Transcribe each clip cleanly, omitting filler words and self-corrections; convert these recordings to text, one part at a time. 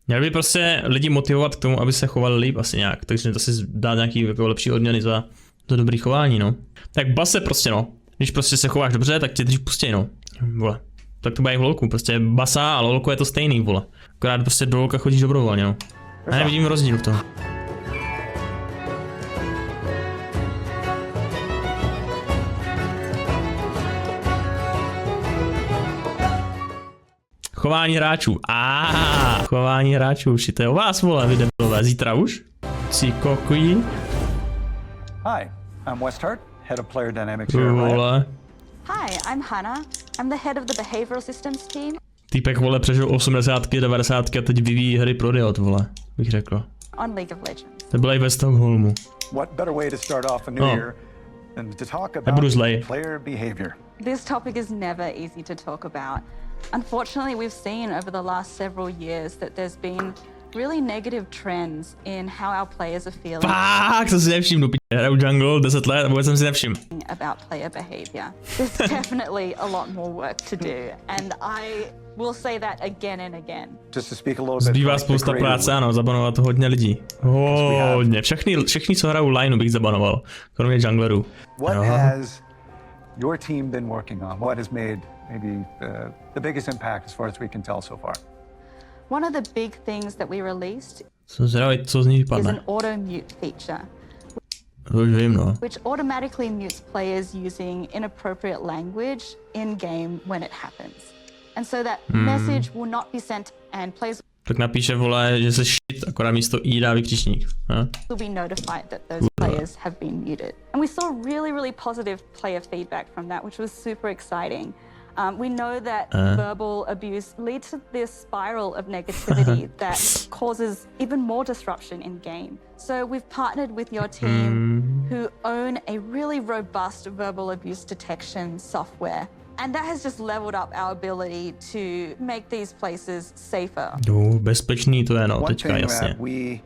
Měl by prostě lidi motivovat k tomu, aby se chovali líp asi nějak, takže to si dá nějaký jako lepší odměny za dobrý chování, no. Tak base prostě, no. Když prostě se chováš dobře, tak tě dřív pustí, no. Vole. Tak to bude i v Lolku, prostě basa a Lolko je to stejný, vole. Akorát prostě do Lolka chodíš dobrovolně, no. Já nevidím rozdíl v tom. Chování hráčů. Chování hráčů, už to je o vás, vole, vy debilové. Zítra už? Si kokují. Hi, I'm Westhart, head of player dynamics here at RIOT. Hi, I'm Hannah. I'm the head of the behavioral systems team. Týpek, vole, přežil 80, 90 a teď vyvíjí hry pro RIOT, vole, bych řekl. On League of Legends. To byla i ve Stockholmu. What better way to start off a new year than to talk about player behavior? This topic is never easy to talk about. Unfortunately, we've seen over the last several years that there's been really negative trends in how our players are feeling. Fakt, to si nevšimnu, hraju jungle 10 let a vůbec jsem si nevšiml. About player behavior. There's definitely a lot more work to do, and I will say that again and again. Just to speak a little bit. Zbývá spousta práce, ano, zabanovat hodně lidí. Hodně, všechny, co hrajou lineu, bych zabanoval, kromě junglerů. What has your team been working on? What has made maybe the biggest impact as far as we can tell so far? One of the big things that we released Co z ní vypadne? is an auto-mute feature. To už vím, no. Which automatically mutes players using inappropriate language in-game when it happens. And so that message will not be sent and players Tak napíše, vole, že se shit, akorát místo i dá vykřičník. will be notified that those players have been muted. And we saw really positive player feedback from that, which was super exciting. We know that verbal abuse leads to this spiral of negativity that causes even more disruption in game. So we've partnered with your team who own a really robust verbal abuse detection software. And that has just leveled up our ability to make these places safer. Bezpečný to je, no, teďka jasně. We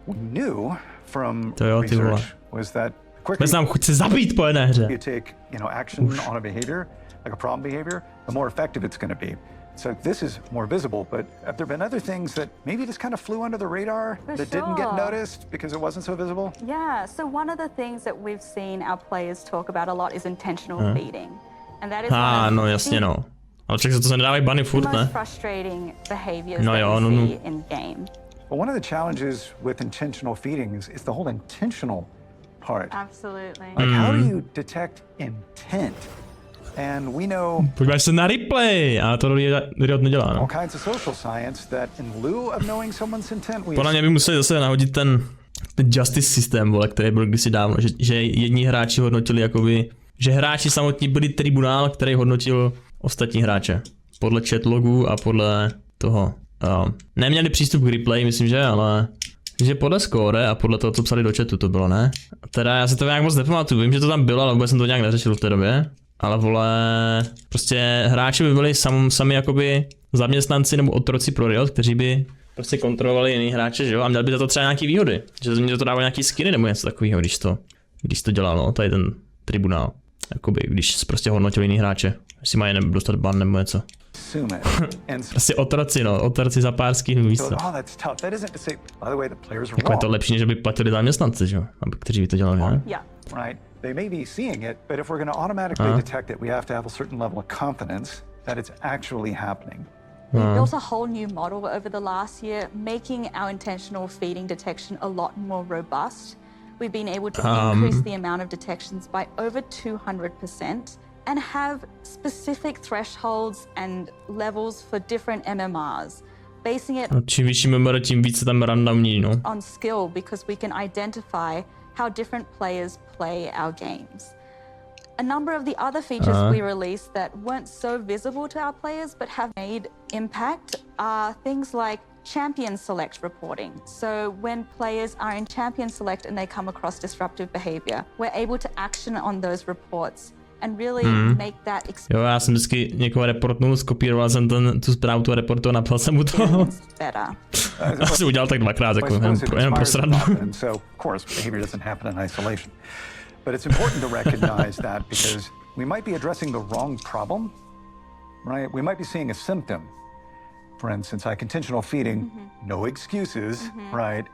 knew from to jo, ty vole. research was that Bez nám chce zabít po jedné hře. you take, action on a behavior, like a problem behavior, the more effective it's going to be. So this is more visible, but have there been other things that maybe just kind of flew under the radar that didn't get noticed because it wasn't so visible? Yeah, so one of the things that we've seen our players talk about a lot is intentional feeding. And that is no jasně, no. Ale však to se nedávají bany furt, ne? Frustrating behaviors no, that we see in game. Well, one of the challenges with intentional feeding is the whole intentional part. Absolutely. Like, how do you detect intent? And we know podíváš se na replay, a to RIOT nedělá, no. all kinds of social science that in lieu of knowing someone's intent, we Podle mě by museli zase nahodit ten justice systém, vole, který byl kdysi dávno, že jedni hráči hodnotili jakoby, že hráči samotní byli tribunál, který hodnotil ostatní hráče. Podle chatlogů a podle toho. Neměli přístup k replay, myslím, že, ale že podle score a podle toho, co psali do chatu, to bylo, ne? Teda já si to nějak moc nepamatuju, vím, že to tam bylo, ale vůbec jsem to nějak neřešil v té době. Ale vole, prostě hráči by byli sami jakoby zaměstnanci nebo otroci pro RIOT, kteří by prostě kontrolovali jiný hráče, že jo? A měli by za to třeba nějaký výhody. Že mě to dávalo nějaký skiny nebo něco takového, když to dělal, no, tady ten tribunál. Jakoby, když prostě hodnotil jiný hráče. Jestli mají dostat ban nebo něco. Prostě otroci, no, otroci za pár skinů, víš co. Jako je to lepší, než by platili zaměstnanci, že jo? Kteří by to dělali, ne? They may be seeing it, but if we're going to automatically detect it, we have to have a certain level of confidence that it's actually happening. We built a whole new model over the last year, making our intentional feeding detection a lot more robust. We've been able to increase the amount of detections by over 200% and have specific thresholds and levels for different MMRs. Basing it čím vyšší MMR, tím více tam randomní, no. On skill, because we can identify how different players play our games. A number of the other features we released that weren't so visible to our players but have made impact are things like champion select reporting. So when players are in champion select and they come across disruptive behavior, we're able to action on those reports and really make that experience. Jo, já jsem vždycky někoho reportnul, skopíroval jsem tu zprávu toho reportu a napsal jsem mu to. Já jsem udělal tak dvakrát, jako jenom pro srandu. So, of course, behavior doesn't happen in isolation. But it's important to recognize that because we might be addressing the wrong problem, right? We might be seeing a symptom. for instance, like intentional feeding, no excuses, right?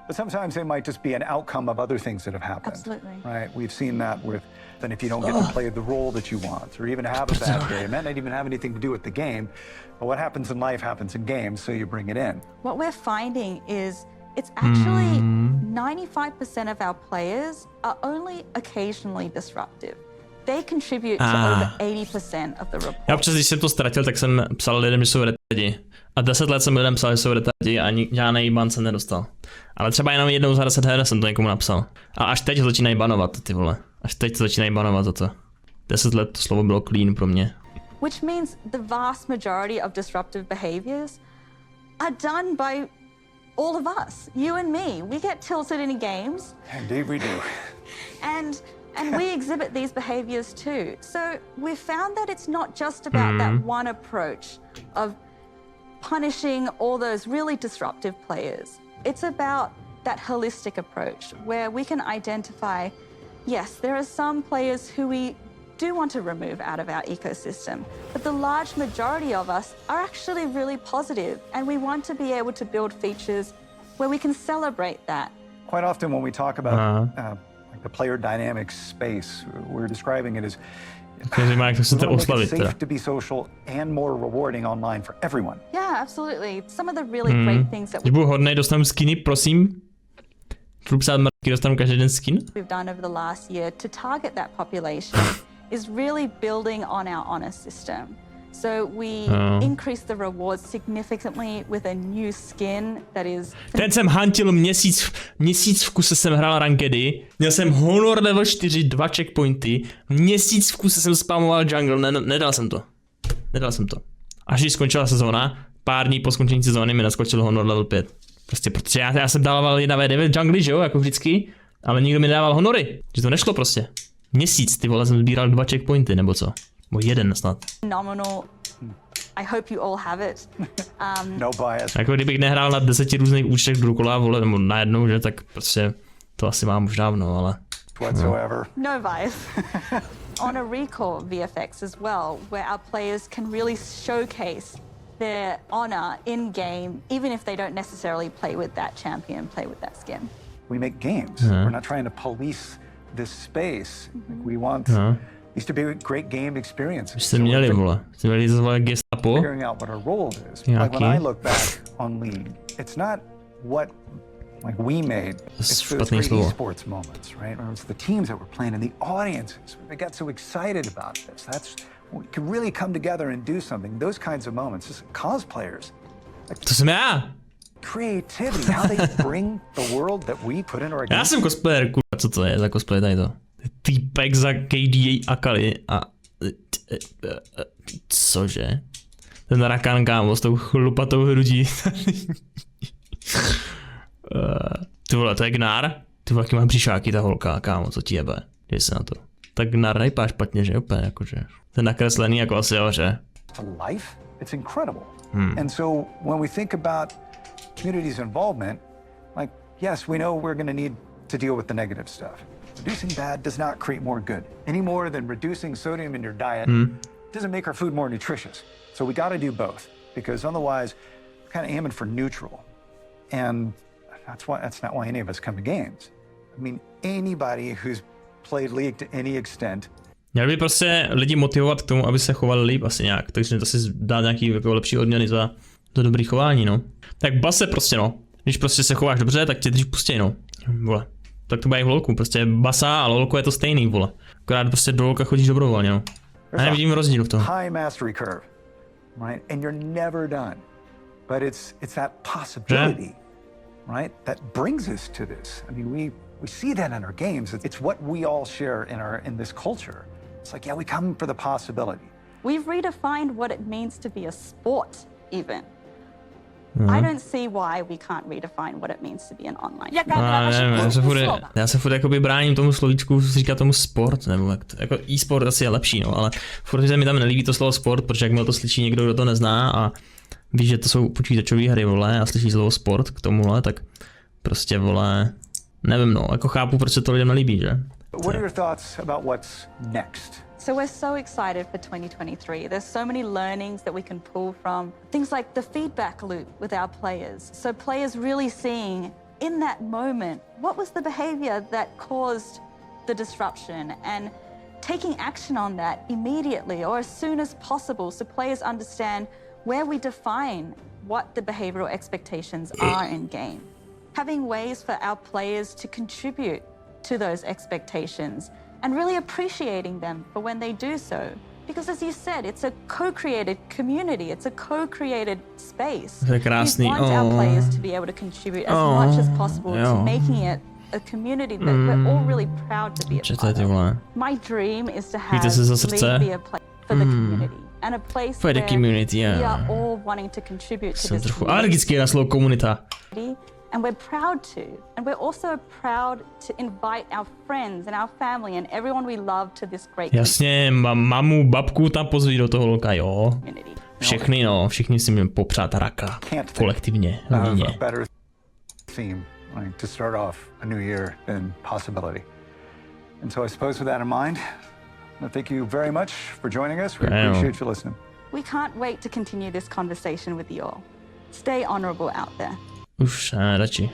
But sometimes they might just be an outcome of other things that have happened. Absolutely. Right? We've seen that with, then if you don't get to play the role that you want, or even have a bad day, it might not even have anything to do with the game, but what happens in life happens in games, so you bring it in. What we're finding is it's actually 95% of our players are only occasionally disruptive. They contribute to over 80% of the report. Já občas, když jsem to ztratil, tak jsem psal lidem, že jsou retardi. A 10 let jsem lidem psal, že jsou retardi a žádný ban jsem nedostal. Ale třeba jenom jednou za 10 her jsem to někomu napsal. A až teď začínají banovat, ty vole. Až teď začínají banovat za to. 10 let to slovo bylo clean pro mě. Which means the vast majority of disruptive behaviors are done by all of us, you and me. We get tilted in games. Indeed we do. And we exhibit these behaviors too. So we found that it's not just about that one approach of punishing all those really disruptive players. It's about that holistic approach where we can identify, yes, there are some players who we do want to remove out of our ecosystem, but the large majority of us are actually really positive, and we want to be able to build features where we can celebrate that. Quite often when we talk about like the player dynamics space, we're describing it as we want to make it safe to be social and more rewarding online for everyone. Yeah, absolutely. Some of the really great things that Když budu hodnej, dostanu skiny, prosím. Budu psát mrtky, dostanu každý den skin. we've done over the last year to target that population is really building on our honor system. So we increase the rewards significantly with a new skin that is... Ten jsem huntil měsíc v kuse jsem hrál rankedy, měl jsem honor level 4, 2 checkpointy, měsíc v kuse jsem spamoval jungle, nedal jsem to. Až když skončila sezóna, pár dní po skončení sezóny mi naskočil honor level 5. Prostě protože já jsem dával 1v9 jungly, že jo, jako vždycky, ale nikdo mi nedával honory, že to nešlo prostě. Měsíc, ty vole, jsem sbíral 2 checkpointy, nebo co? Nebo 1 snad. Phenomenal. I hope you all have it. No bias. Jako kdybych nehrál na 10 různých účtech dokola, vole, nebo najednou, že, tak prostě to asi mám už dávno, ale... Whatsoever. No bias. On a recall VFX as well, where our players can really showcase their honor in game, even if they don't necessarily play with that champion, play with that skin. We make games. We're not trying to police this space. Like we want these to be great game experiences. Jste měli, vole. Jste měli zvolat gestapo. Figuring out what our role is. Like when I look back on League, it's not what like we made. It's those great esports moments, right? Or it's the teams that were playing and the audiences. They got so excited about this. That's we could really come together and do something. Those kinds of moments. Just cosplayers. To jsem já. Creativity, how they bring the world that we put into our game. Já jsem cosplayer, kurva, co to je za cosplay tady to? Týpek za KDA Akali a... Cože? Ten Rakan, kámo, s tou chlupatou hrudí. Ty vole, to je Gnár? Ty vole, jaký má břišáky ta holka, kámo, co ti jebe? Dej se na to. Tak Gnár nejpá špatně, že? Úplně, jakože. Ten nakreslený jako asi, jo, že? Life, it's incredible. And so when we think about community's involvement, like, yes, we know we're gonna need to deal with the negative stuff. Reducing bad does not create more good, any more than reducing sodium in your diet doesn't make our food more nutritious. So we gotta do both, because otherwise we're kind of aiming for neutral. And that's not why any of us come to games. I mean, anybody who's played League to any extent. Měl by prostě lidi motivovat k tomu, aby se chovali líp asi nějak, takže to si dá nějaký jako lepší odměny za dobrý chování, no. Tak base prostě, no. Když prostě se chováš dobře, tak tě dřív pustí, no. Vole. Tak to bude i v Lolku, prostě basa a Lolko je to stejný, vole. Akorát prostě do Lolka chodíš dobrovolně, no. A nevidím rozdíl v tom. High mastery curve, right? And you're never done. But it's that possibility, right? That brings us to this. I mean, we see that in our games. It's what we all share in this culture. It's like, yeah, we come for the possibility. We've redefined what it means to be a sport, even. I don't see why we can't redefine what it means to be an online. Já se furt jakoby bráním tomu slovíčku, říká tomu sport, nebo jako e-sport asi je lepší, no, ale furt se mi tam nelíbí to slovo sport, protože jakmile to slyší někdo, kdo to nezná a ví, že to jsou počítačové hry, vole, a slyší slovo sport k tomuhle, tak prostě, vole, nevím, no, jako chápu, proč se to lidem nelíbí, že? What are your thoughts about what's next? So we're so excited for 2023. There's so many learnings that we can pull from. Things like the feedback loop with our players. So players really seeing in that moment, what was the behavior that caused the disruption, and taking action on that immediately or as soon as possible so players understand where we define what the behavioral expectations are in game. Having ways for our players to contribute to those expectations and really appreciating them for when they do so. Because as you said, it's a co-created community, it's a co-created space. We want our players to be able to contribute as much as possible to making it a community that we're all really proud to be a part of. My dream is to have League be a place for the community and a place where we are all wanting to contribute to this community. And we're proud to. And we're also proud to invite our friends and our family and everyone we love to this great Jasně, mamu, babku tam pozví do toho Lolka, jo. Všechny, no, všichni si můžeme popřát raka. Kolektivně, rodině. Theme, like, to start off a new year than possibility. And so I suppose with that in mind, thank you very much for joining us. We appreciate you listening. We can't wait to continue this conversation with you all. Stay honorable out there. Už, radši.